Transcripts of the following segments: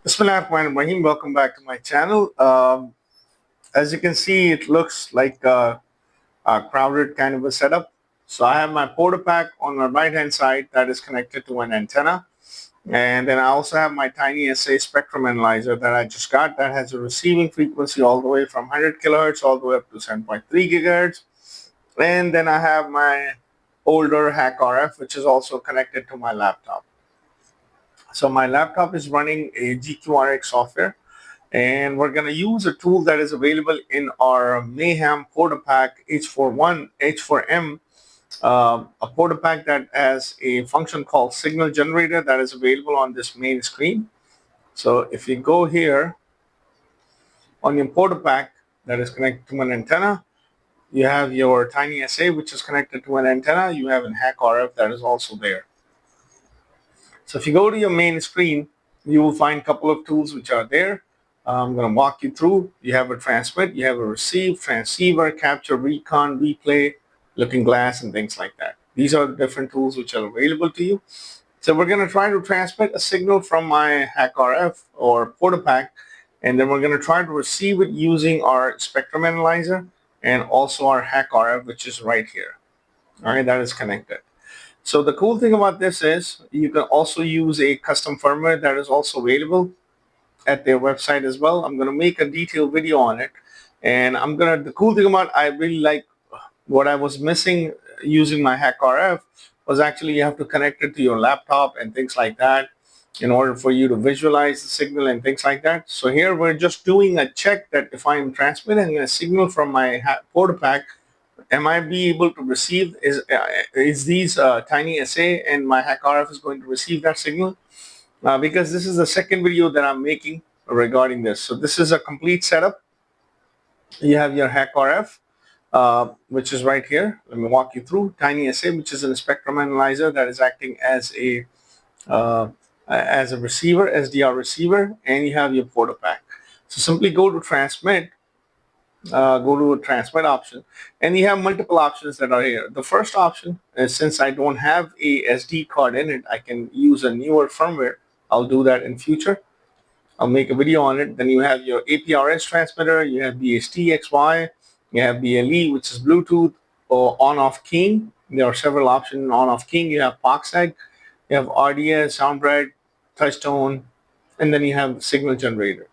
Bismillahirrahmanirrahim. Welcome back to my channel. As you can see, it looks like a crowded kind of a setup. So I have my Portapack on my right hand side that is connected to an antenna. And then I also have my TinySA Spectrum Analyzer that I just got that has a receiving frequency all the way from 100 kilohertz all the way up to 7.3 gigahertz. And then I have my older HackRF, which is also connected to my laptop. So my laptop is running a GQRX software, and we're going to use a tool that is available in our Mayhem Portapack H4M, a Portapack that has a function called signal generator that is available on this main screen. So if you go here on your Portapack that is connected to an antenna, you have your TinySA, which is connected to an antenna. You have an HackRF that is also there. So if you go to your main screen, you will find a couple of tools which are there. I'm going to walk you through. You have a transmit, you have a receive, transceiver, capture, recon, replay, looking glass, and things like that. These are the different tools which are available to you. So we're going to try to transmit a signal from my HackRF or Portapack, and then we're going to try to receive it using our spectrum analyzer and also our HackRF, which is right here. All right, that is connected. So the cool thing about this is you can also use a custom firmware that is also available at their website as well. I'm going to make a detailed video on it, and the cool thing about I really like what I was missing using my HackRF was actually you have to connect it to your laptop and things like that in order for you to visualize the signal and things like that. So here we're just doing a check that if I'm transmitting a signal from my Portapack, am I be able to receive is these TinySA and my HackRF is going to receive that signal? Because this is the second video that I'm making regarding this. So this is a complete setup. You have your HackRF, which is right here. Let me walk you through. TinySA, which is a spectrum analyzer that is acting as a receiver, SDR receiver, and you have your Portapack. So simply go to transmit. Go to a transmit option, and you have multiple options that are here. The first option is, since I don't have a SD card in it, I can use a newer firmware. I'll do that in future. I'll make a video on it. Then you have your APRS transmitter, you have BST-XY, you have BLE, which is Bluetooth or on-off keying. There are several options on-off keying. You have POXAG, you have RDS, Soundbread, Touchtone, and then you have signal generator.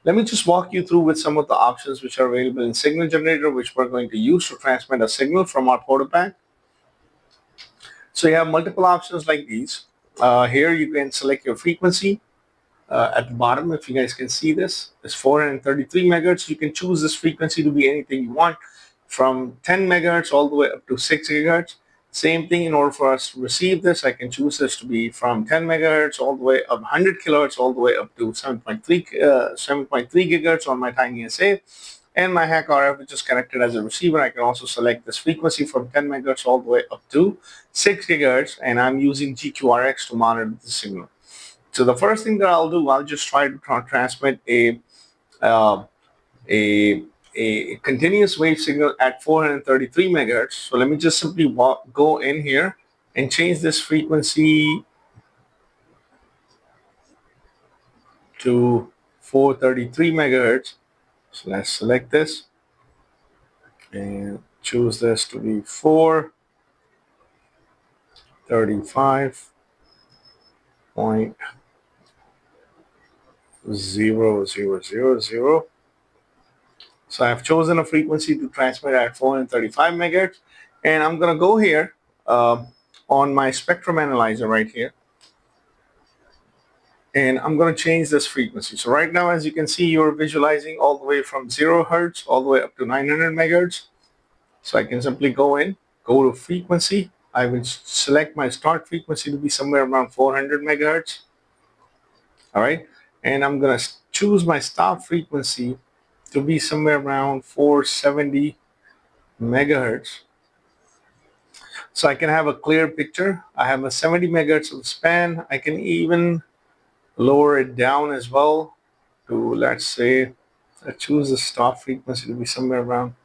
Let me just walk you through with some of the options which are available in signal generator, which we're going to use to transmit a signal from our Portapack. So you have multiple options like these. Here you can select your frequency. At the bottom, if you guys can see this, is 433 megahertz. You can choose this frequency to be anything you want, from 10 megahertz all the way up to 6 gigahertz. Same thing, in order for us to receive this, I can choose this to be from 10 megahertz all the way up 100 kilohertz all the way up to 7.3 gigahertz on my TinySA. And my HackRF, which is connected as a receiver, I can also select this frequency from 10 megahertz all the way up to 6 gigahertz, and I'm using GQRX to monitor the signal. So the first thing that I'll do, I'll just try to transmit a continuous wave signal at 433 megahertz. So let me just simply go in here and change this frequency to 433 megahertz. So let's select this and choose this to be 435.0000. So I've chosen a frequency to transmit at 435 megahertz, and I'm going to go here on my spectrum analyzer right here, and I'm going to change this frequency. So right now, as you can see, you're visualizing all the way from 0 hertz all the way up to 900 megahertz. So I can simply go to frequency. I will select my start frequency to be somewhere around 400 megahertz. All right, and I'm going to choose my stop frequency to be somewhere around 470 megahertz. So I can have a clear picture. I have a 70 megahertz of span. I can even lower it down as well to, let's say, I choose the stop frequency to be somewhere around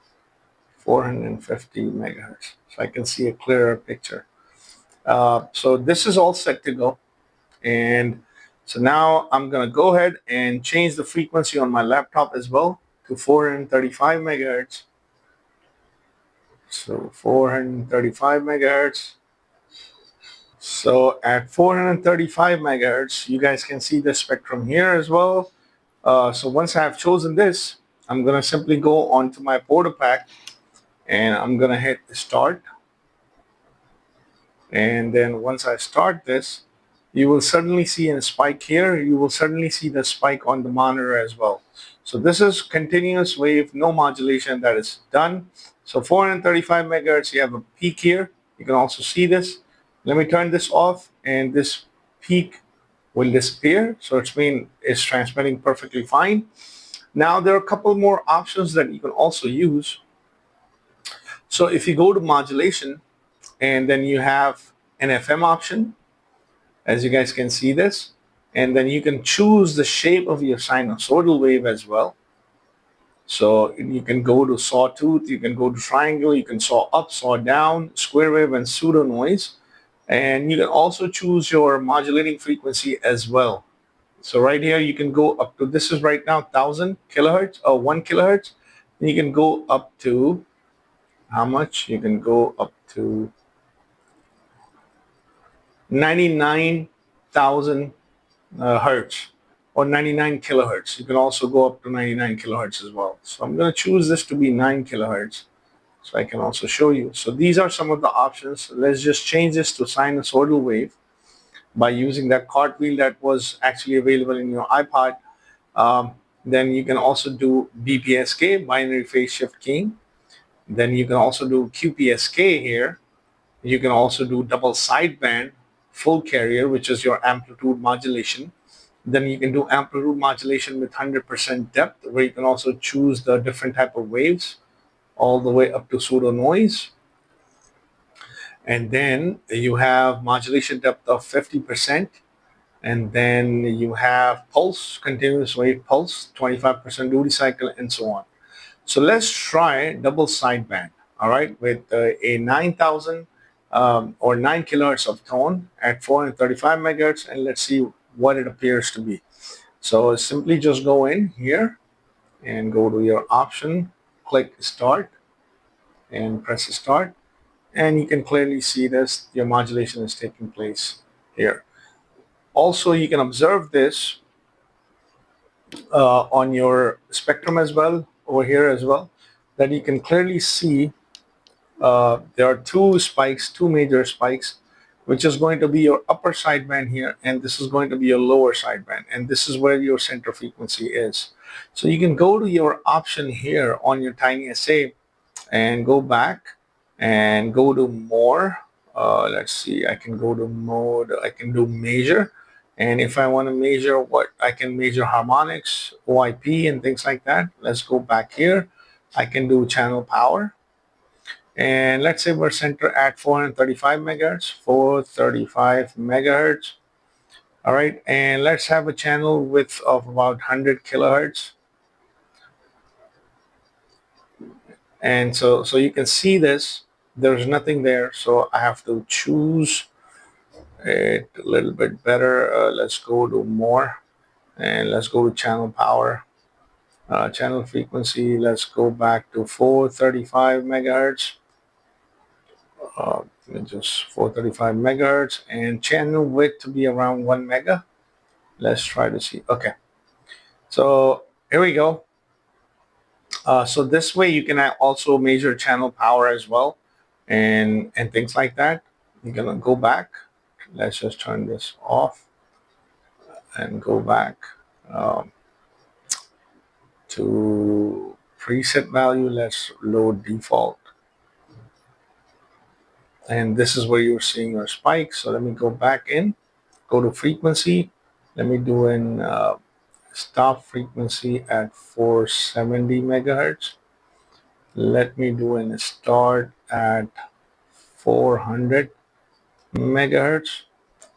450 megahertz. So I can see a clearer picture. So this is all set to go. And So now I'm going to go ahead and change the frequency on my laptop as well to 435 megahertz. So 435 megahertz. So at 435 megahertz, you guys can see the spectrum here as well. So once I have chosen this, I'm going to simply go onto my Portapack and I'm going to hit start. And then once I start this, you will suddenly see a spike here. You will suddenly see the spike on the monitor as well. So this is continuous wave, no modulation that is done. So 435 megahertz, you have a peak here. You can also see this. Let me turn this off and this peak will disappear. So it's transmitting perfectly fine. Now there are a couple more options that you can also use. So if you go to modulation and then you have an FM option, as you guys can see this, and then you can choose the shape of your sinusoidal wave as well. So you can go to sawtooth, you can go to triangle, you can saw up, saw down, square wave, and pseudo noise. And you can also choose your modulating frequency as well. So right here you can go up to, this is right now 1000 kilohertz or 1 kilohertz. And you can go up to, how much? You can go up to 99,000 hertz or 99 kilohertz. You can also go up to 99 kilohertz as well. So I'm going to choose this to be 9 kilohertz. So I can also show you. So these are some of the options. Let's just change this to sinusoidal wave by using that cartwheel that was actually available in your iPod. Then you can also do BPSK, binary phase shift keying. Then you can also do QPSK here. You can also do double sideband full carrier, which is your amplitude modulation. Then you can do amplitude modulation with 100% depth, where you can also choose the different type of waves all the way up to pseudo noise. And then you have modulation depth of 50%. And then you have pulse, continuous wave pulse, 25% duty cycle, and so on. So let's try double sideband, all right, with a 9,000 or 9 kilohertz of tone at 435 megahertz, and let's see what it appears to be. So simply just go in here and go to your option, click start, and press start, and you can clearly see this, your modulation is taking place here. Also, you can observe this on your spectrum as well, over here as well, that you can clearly see there are two major spikes, which is going to be your upper sideband here, and this is going to be your lower sideband, and this is where your center frequency is. So you can go to your option here on your TinySA and go back and go to more. Let's see, I can go to mode, I can do measure. And if I want to measure what, I can measure harmonics, OIP, and things like that. Let's go back here. I can do channel power. And let's say we're center at 435 megahertz, 435 megahertz. All right, and let's have a channel width of about 100 kilohertz. And so you can see this, there's nothing there. So I have to choose it a little bit better. Let's go to more and let's go to channel power, channel frequency. Let's go back to 435 megahertz. Just 435 megahertz and channel width to be around 1 mega. Let's try to see. Okay, so here we go. So this way you can also measure channel power as well and things like that. You're gonna go back. Let's just turn this off and go back to preset value. Let's load default. And this is where you're seeing your spike. So let me go back in, go to frequency. Let me do an stop frequency at 470 megahertz. Let me do an start at 400 megahertz.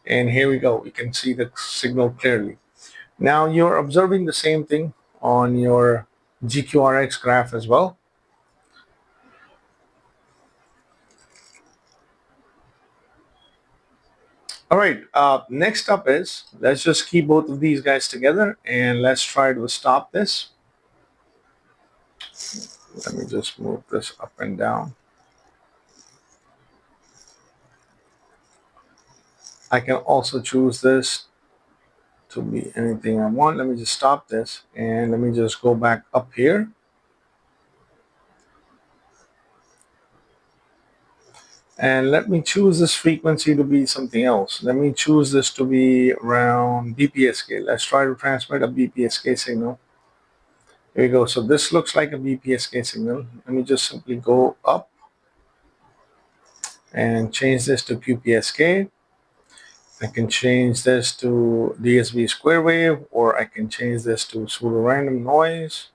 And here we go. You can see the signal clearly. Now you're observing the same thing on your GQRX graph as well. All right, next up is, let's just keep both of these guys together and let's try to stop this. Let me just move this up and down. I can also choose this to be anything I want. Let me just stop this and let me just go back up here. And let me choose this frequency to be something else. Let me choose this to be around BPSK. Let's try to transmit a BPSK signal. Here we go. So this looks like a BPSK signal. Let me just simply go up and change this to QPSK. I can change this to DSB square wave, or I can change this to pseudo random noise.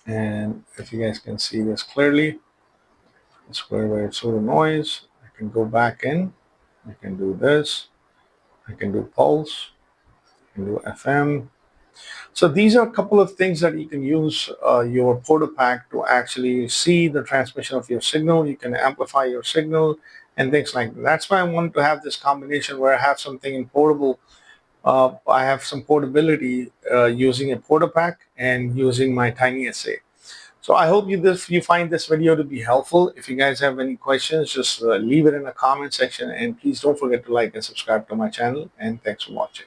And if you guys can see this clearly, square wave pseudo noise. I can go back in. I can do this. I can do pulse. I can do FM. So these are a couple of things that you can use your Portapack to actually see the transmission of your signal. You can amplify your signal and things like that. That's why I wanted to have this combination where I have something in portable. I have some portability using a Portapack and using my TinySA. So I hope you find this video to be helpful. If you guys have any questions, just leave it in the comment section, and please don't forget to like and subscribe to my channel, and thanks for watching.